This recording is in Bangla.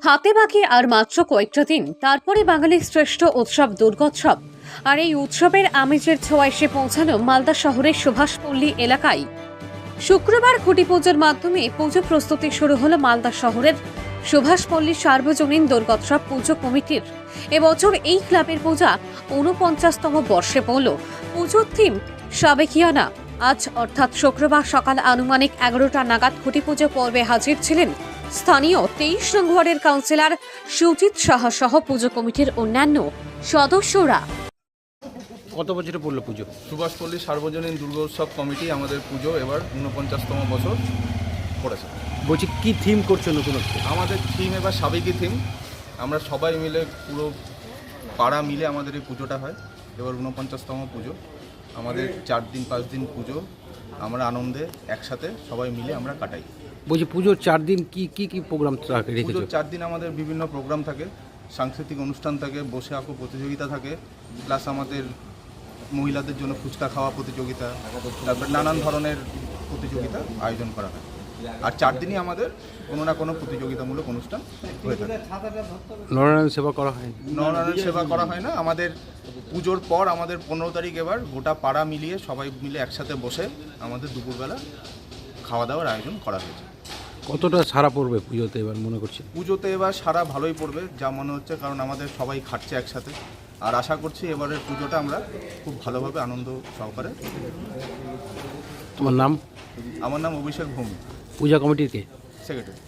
হাতে বাকি আর মাত্র কয়েকটা দিন, তারপরে বাঙালির শ্রেষ্ঠ উৎসব দুর্গোৎসব। আর এই উৎসবের আমেজের ছোঁয়া এসে পৌঁছানো মালদা শহরের সুভাষপল্লী এলাকায়। শুক্রবার খুঁটি পুজোর মাধ্যমে পুজো প্রস্তুতি শুরু হলো মালদা শহরের সুভাষপল্লী সার্বজনীন দুর্গোৎসব পুজো কমিটির। এবছর এই ক্লাবের পূজা ৪৯তম বর্ষে পড়ল। পুজোর থিম সাবেকিয়ানা। আজ অর্থাৎ শুক্রবার সকাল আনুমানিক ১১টা নাগাদ খুঁটি পুজো পর্বে হাজির ছিলেন স্থানীয় ২৩ নং ওয়ার্ডের কাউন্সিলর সুজিত সাহা সহ পুজো কমিটির অন্যান্য সদস্যরা। কত বছরে পড়লো পুজো? সুভাষপল্লী সার্বজনীন দুর্গোৎসব কমিটি আমাদের পুজো এবার ৪৯তম বছর পড়েছে। বলছি কি থিম করছো নতুনত্ব? আমাদের থিম এবার সাবেকি থিম। আমরা সবাই মিলে পুরো পাড়া মিলে আমাদের এই পুজোটা হয়। এবার ৪৯তম পুজো আমাদের ৪ দিন ৫ দিন পুজো আমরা আনন্দে একসাথে সবাই মিলে আমরা কাটাই। বলছি পুজোর ৪ দিন কি কি কি প্রোগ্রাম রেখেছো? পুজোর 4 দিন আমাদের বিভিন্ন প্রোগ্রাম থাকে, সাংস্কৃতিক অনুষ্ঠান থাকে, বসে আঁকো প্রতিযোগিতা থাকে, প্লাস আমাদের মহিলাদের জন্য ফুচকা খাওয়া প্রতিযোগিতা, তারপর নানান ধরনের প্রতিযোগিতা আয়োজন করা হয়। আর 4 দিনই আমাদের কোনো না কোনো প্রতিযোগিতামূলক অনুষ্ঠান হয়ে থাকে। নরনারায়ণ সেবা করা হয়? নরনারায়ণ সেবা করা হয় না। আমাদের পুজোর পর আমাদের 15 তারিখ এবার গোটা পাড়া মিলিয়ে সবাই মিলে একসাথে বসে আমাদের দুপুরবেলা খাওয়া দাওয়ার আয়োজন করা হয়েছে। কতটা সারা পড়বে পুজোতে এবার মনে করছি? পুজোতে এবার সারা ভালোই পড়বে যা মনে হচ্ছে, কারণ আমাদের সবাই খাটছে একসাথে। আর আশা করছি এবারের পুজোটা আমরা খুব ভালোভাবে আনন্দ সহকারে। তোমার নাম? আমার নাম অভিষেক ভৌমিক, পূজা কমিটির কে? সেক্রেটারি।